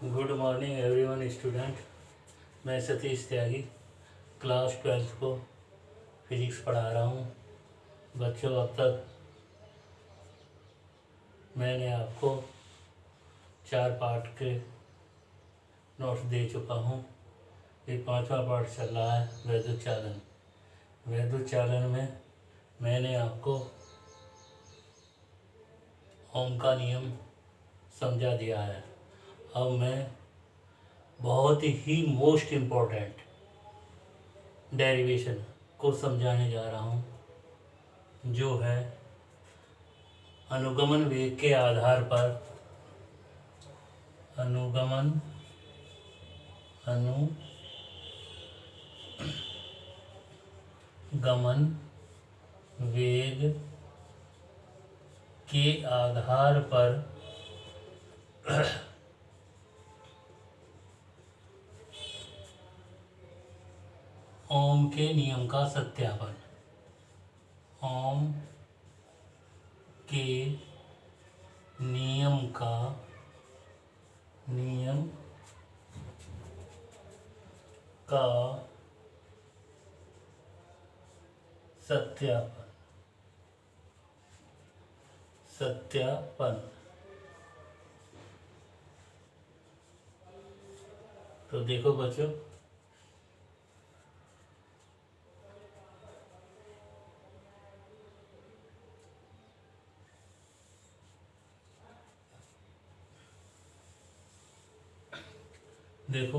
Good morning everyone student. मैं सतीश त्यागी class 12th को physics पढ़ा रहा हूँ। बच्चों, अब तक मैंने आपको 4 पार्ट के नोट्स दे चुका हूँ। ये 5वां पार्ट चल रहा है वैद्युत चालन। वैद्युत चालन में मैंने आपको ओम का नियम समझा दिया है। अब मैं बहुत ही मोस्ट इम्पोर्टेंट डेरिवेशन को समझाने जा रहा हूँ, जो है अनुगमन वेग के आधार पर अनुगमन वेग के आधार पर ओम के नियम का सत्यापन। ओम के नियम का सत्यापन। तो देखो बच्चों, देखो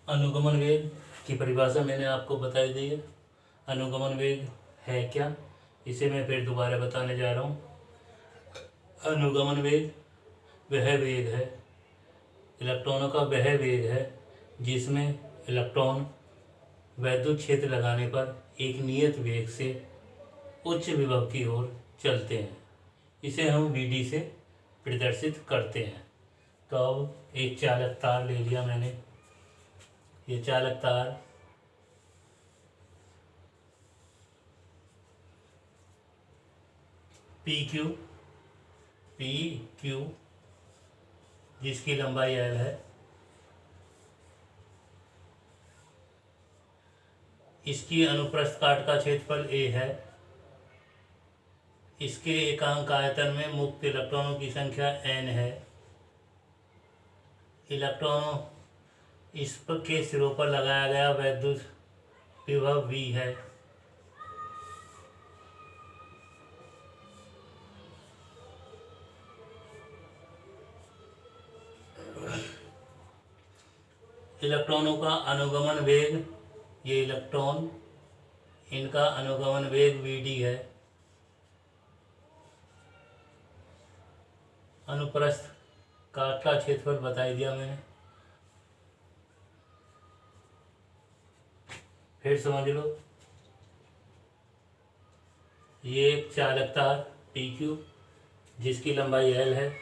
अनुगमन वेग की परिभाषा मैंने आपको बता दी है। अनुगमन वेग है क्या, इसे मैं फिर दोबारा बताने जा रहा हूँ। अनुगमन वेग वह वेग है, इलेक्ट्रॉनों का वह वेग है जिसमें इलेक्ट्रॉन वैद्युत क्षेत्र लगाने पर एक नियत वेग से उच्च विभव की ओर चलते हैं। इसे हम Vd से प्रदर्शित करते हैं। तो अब एक चालक तार ले लिया मैंने। ये चालक तार PQ जिसकी लंबाई L है, इसकी अनुप्रस्थ काट का क्षेत्रफल A है। इसके एकांक आयतन में मुक्त इलेक्ट्रॉनों की संख्या n है। इलेक्ट्रॉनों इस के सिरों पर लगाया गया वैद्युत विभव V है। इलेक्ट्रॉनों का अनुगमन वेग, ये इलेक्ट्रॉन, इनका अनुगमन वेग Vd है। अनुप्रस्थ काट का क्षेत्रफल बता दिया मैंने। फिर समझ लो, ये एक चालक तार PQ जिसकी लंबाई L है,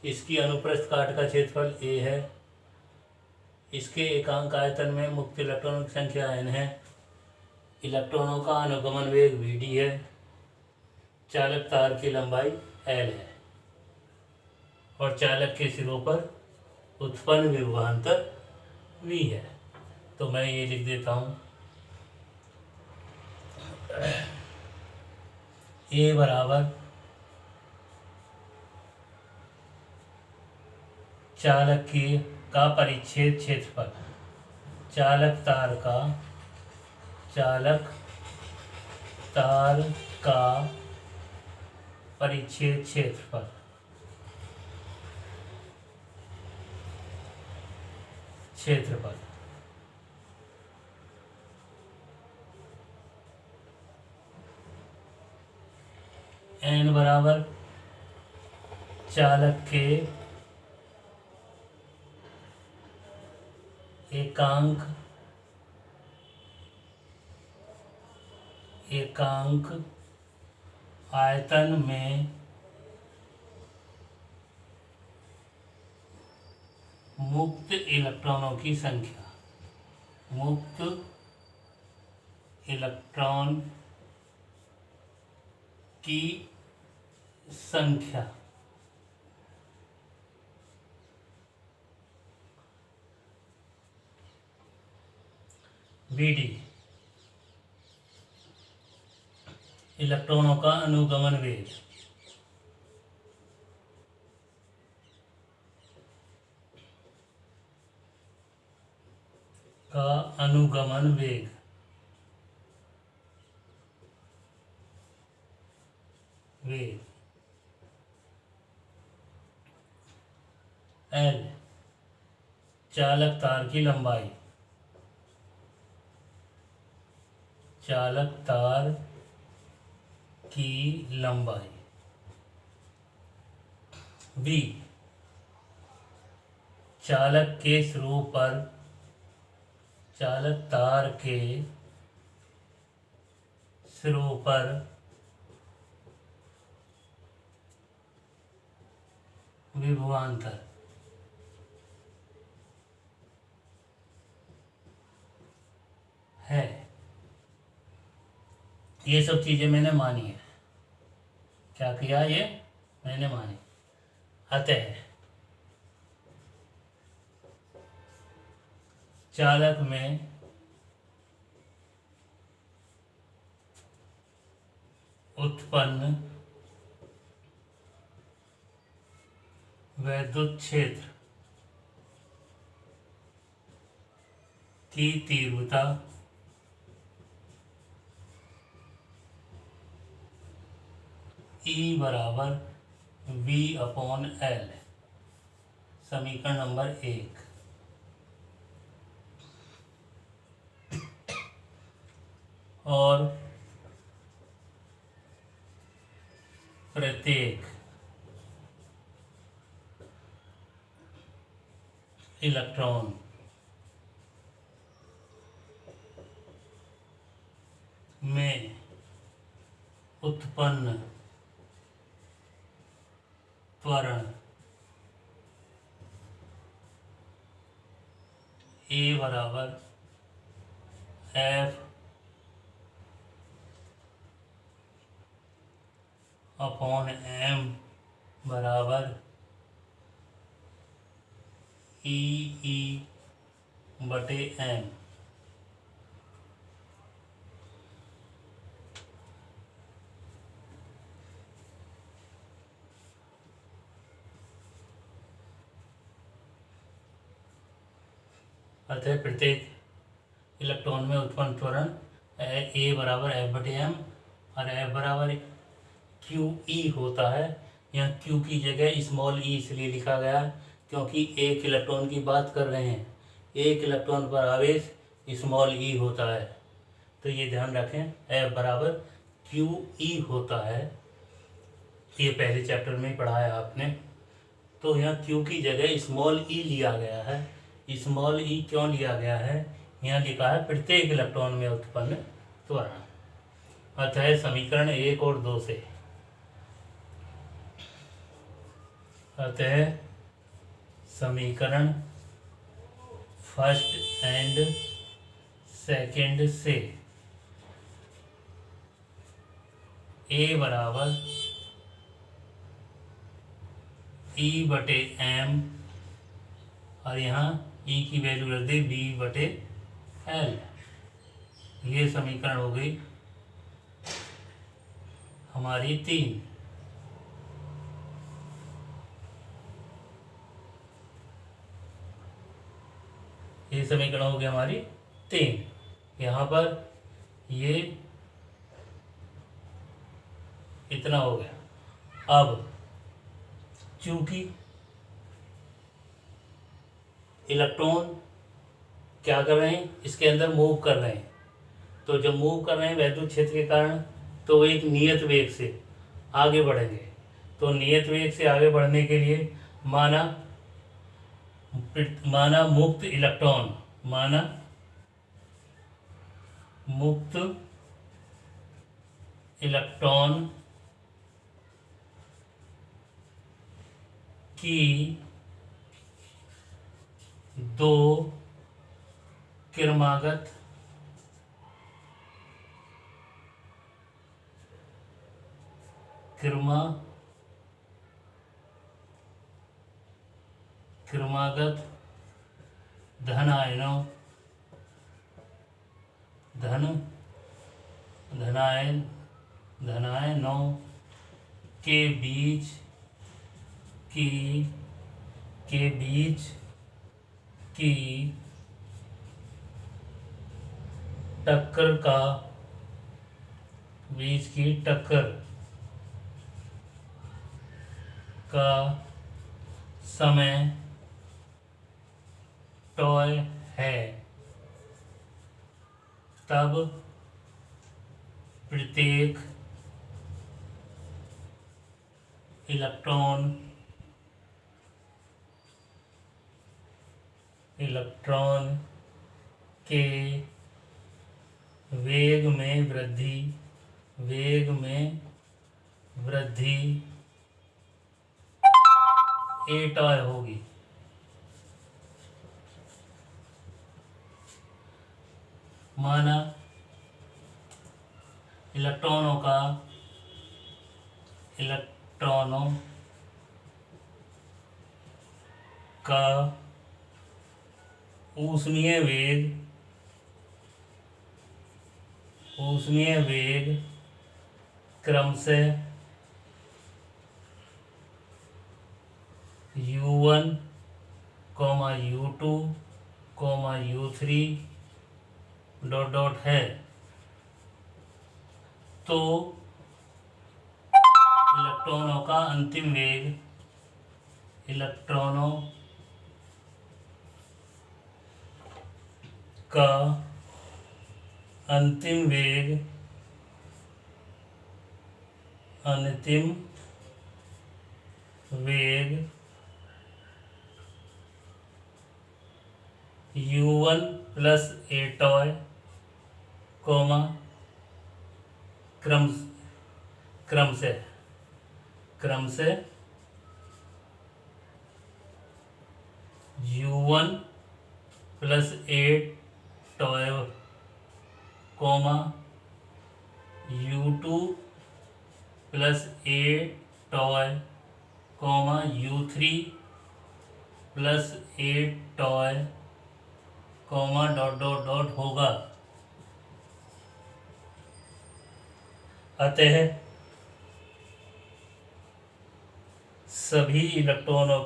इसकी अनुप्रस्थ काट का क्षेत्रफल A है। इसके एकांक आयतन में मुक्त इलेक्ट्रॉनों की संख्या n है। इलेक्ट्रॉनों का अनुगमन वेग Vd है। चालक तार की लंबाई L है और चालक के सिरों पर उत्पन्न विभवांतर V है। तो मैं ये लिख देता हूँ, A बराबर चालक का परिच्छेद क्षेत्रफल, चालक तार का परिच्छेद क्षेत्रफल n बराबर चालक के एकांक आयतन में मुक्त इलेक्ट्रॉनों की संख्या, वीडी, इलेक्ट्रॉनों का अनुगमन वेग। का अनुगमन वेग। एल, चालक तार की लंबाई। चालक तार की लंबाई। वी, चालक के स्रोत पर, चालक तार के स्रोत पर विभवांतर। है, ये सब चीजें मैंने मानी है। क्या किया? ये मैंने मानी। अतः चालक में उत्पन्न वैद्युत क्षेत्र की तीव्रता E बराबर V/L। समीकरण नंबर 1। और प्रत्येक इलेक्ट्रॉन में उत्पन्न त्वरण A बराबर F/m बराबर E/m। अतः प्रत्येक इलेक्ट्रॉन में उत्पन्न त्वरण A बराबर F/m और F बराबर QE होता है। यहाँ Q की जगह स्मॉल e इसलिए लिखा गया क्योंकि एक इलेक्ट्रॉन की बात कर रहे हैं। एक इलेक्ट्रॉन पर आवेश स्मॉल e होता है, तो ये ध्यान रखें। F बराबर QE होता है, ये पहले चैप्टर में पढ़ा है आपने। तो यहाँ Q की जगह स्मॉल e लिया गया है। स्मॉल e क्यों लिया गया है? यहाँ लिखा है प्रत्येक इलेक्ट्रॉन में उत्पन्न त्वरण। अतः समीकरण 1 और 2 से, अतः समीकरण फर्स्ट एंड सेकंड से A बराबर E/m और यहाँ E की वैल्यू रख दी V/L। ये समीकरण हो गई हमारी 3। ये समीकरण हो गया हमारी 3। यहाँ पर ये इतना हो गया। अब चूंकि इलेक्ट्रॉन क्या कर रहे हैं, इसके अंदर मूव कर रहे हैं, तो जब मूव कर रहे हैं वैद्युत क्षेत्र के कारण, तो एक नियत वेग से आगे बढ़ेंगे। तो नियत वेग से आगे बढ़ने के लिए माना मुक्त इलेक्ट्रॉन, माना मुक्त इलेक्ट्रॉन की दो क्रमागत धन आयनों धन धनायन धनायनों के बीच की की टक्कर का बीच की टक्कर का समय टॉय है। तब प्रत्येक इलेक्ट्रॉन के वेग में वृद्धि ए टॉय होगी। माना इलेक्ट्रॉनों का ऊष्मीय वेग क्रमशः u1, u2, u3 ... है। तो इलेक्ट्रॉनों का अंतिम वेग u1 प्लस ए टॉय क्रमशः u1 प्लस ए टॉय u2 प्लस ए टॉय u3 प्लस ए टॉय होगा। अतः सभी इलेक्ट्रॉनों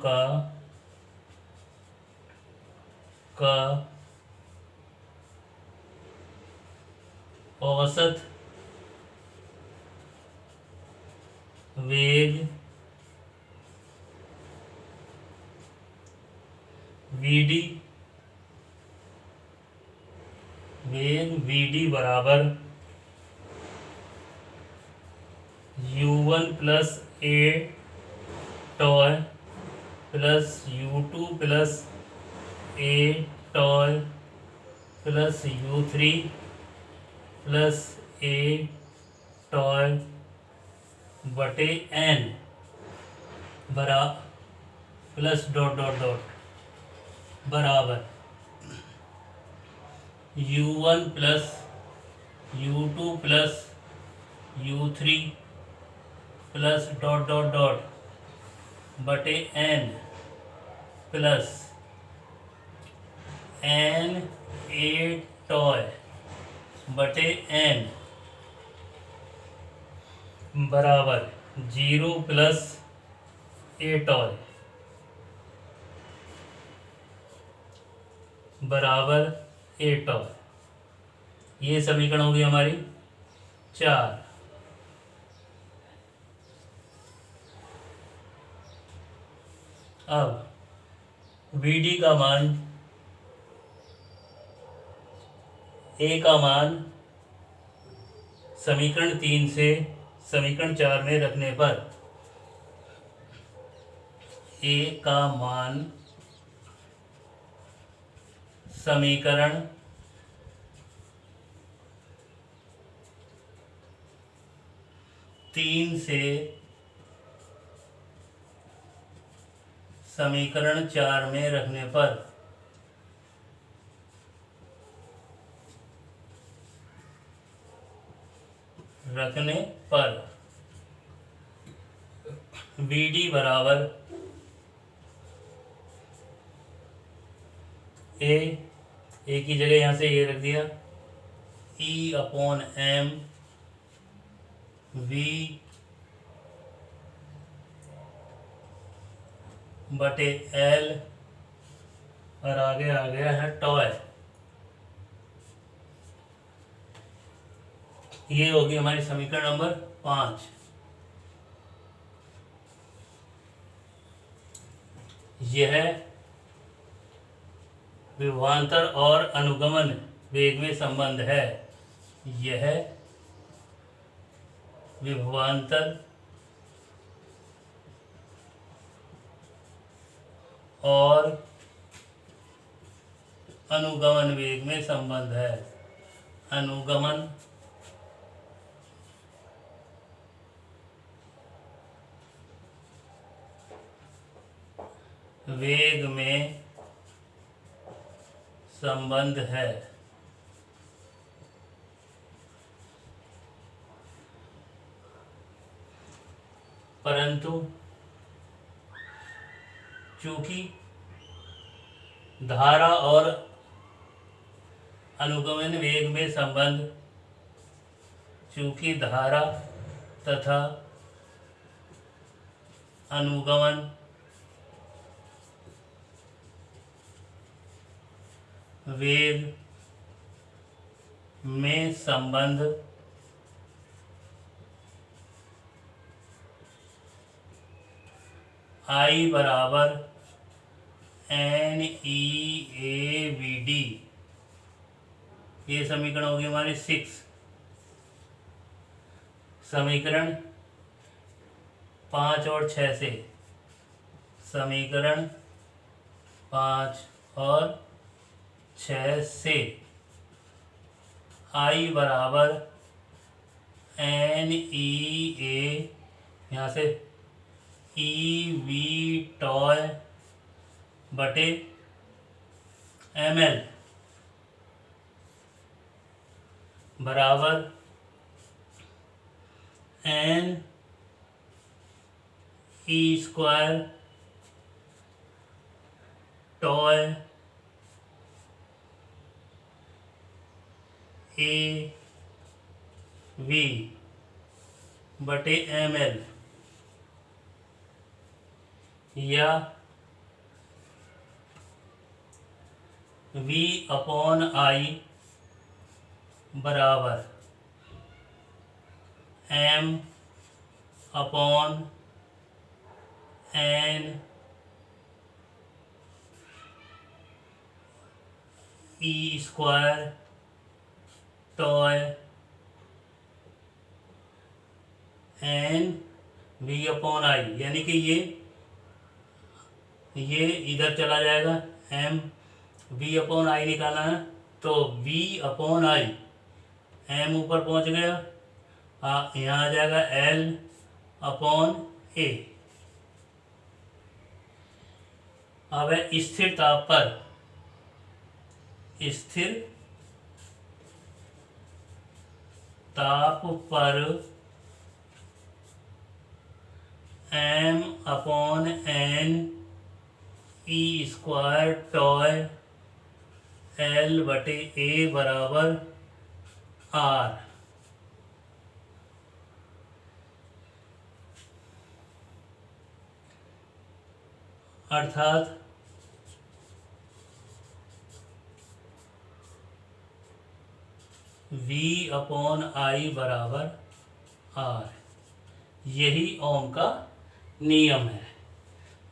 का औसत वेग vd बराबर u1 प्लस ए टॉय प्लस u2 प्लस ए टॉय प्लस u3 प्लस ए टॉय बटे n प्लस ... बराबर u1 plus u2 plus u3 plus ... बटे n प्लस n ए टॉय बटे n बराबर 0 प्लस ए टॉय बराबर ए टॉय। ये समीकरण होगी हमारी 4। अब Vd का मान A का मान समीकरण 3 से समीकरण 4 में रखने पर A का मान समीकरण 3 से समीकरण 4 में रखने पर Vd बराबर ए की जगह यहाँ से ये रख दिया, E/m V बटे L, और आगे आ गया है टॉय। ये होगी हमारी समीकरण नंबर 5। यह विभवांतर और अनुगमन वेग में संबंध है। यह विभवांतर और अनुगमन वेग में संबंध है। अनुगमन वेग में संबंध है। परंतु चूंकि धारा और अनुगमन वेग में संबंध, चूंकि धारा तथा अनुगमन वेग में संबंध I बराबर NEAVD, ये समीकरण होगी हमारी 6। समीकरण 5 और 6 से, समीकरण 5 और 6 से I बराबर NEA, यहाँ से EV टॉय बटे ML बराबर N E square toy AV बटे ML, या V/I बराबर M/N E square toy NV/I, यानी कि ये इधर चला जाएगा। MV/I निकालना है तो V/I, M ऊपर पहुंच गया, यहाँ आ जाएगा L/A। अब है स्थिर ताप पर, स्थिर ताप पर M/N E square toy L बटे A बराबर R। अर्थात V/I बराबर R, यही ओम का नियम है।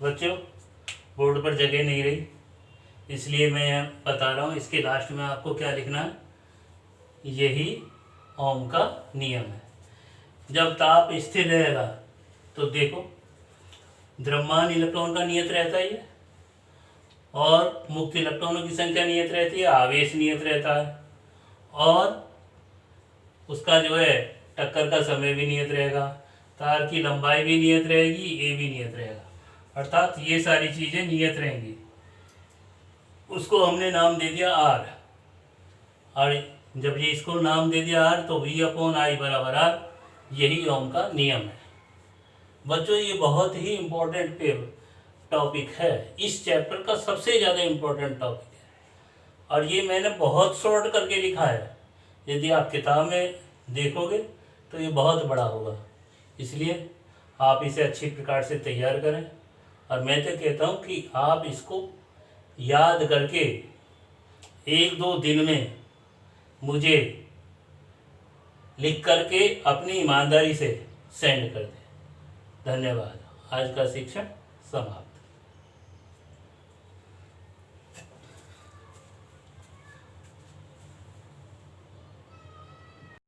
बच्चों, बोर्ड पर जगह नहीं रही इसलिए मैं बता रहा हूँ, इसके लास्ट में आपको क्या लिखना है, यही ओम का नियम है। जब ताप स्थिर रहेगा तो देखो द्रव्यमान इलेक्ट्रॉन का नियत रहता ही है और मुक्त इलेक्ट्रॉनों की संख्या नियत रहती है, आवेश नियत रहता है, और उसका जो है टक्कर का समय भी नियत रहेगा, तार की लंबाई भी नियत रहेगी, ए भी नियत रहेगा, अर्थात ये सारी चीज़ें नियत रहेंगी। उसको हमने नाम दे दिया R, और जब ये इसको नाम दे दिया R तो V/I बराबर R, यही ओम का नियम है। बच्चों, ये बहुत ही इम्पोर्टेंट टॉपिक है, इस चैप्टर का सबसे ज़्यादा इम्पोर्टेंट टॉपिक है। और ये मैंने बहुत शॉर्ट करके लिखा है। यदि आप किताब में देखोगे तो ये बहुत बड़ा होगा, इसलिए आप इसे अच्छी प्रकार से तैयार करें। और मैं तो कहता हूँ कि आप इसको याद करके 1-2 दिन में मुझे लिख करके अपनी ईमानदारी से सेंड कर दें। धन्यवाद। आज का शिक्षण समाप्त।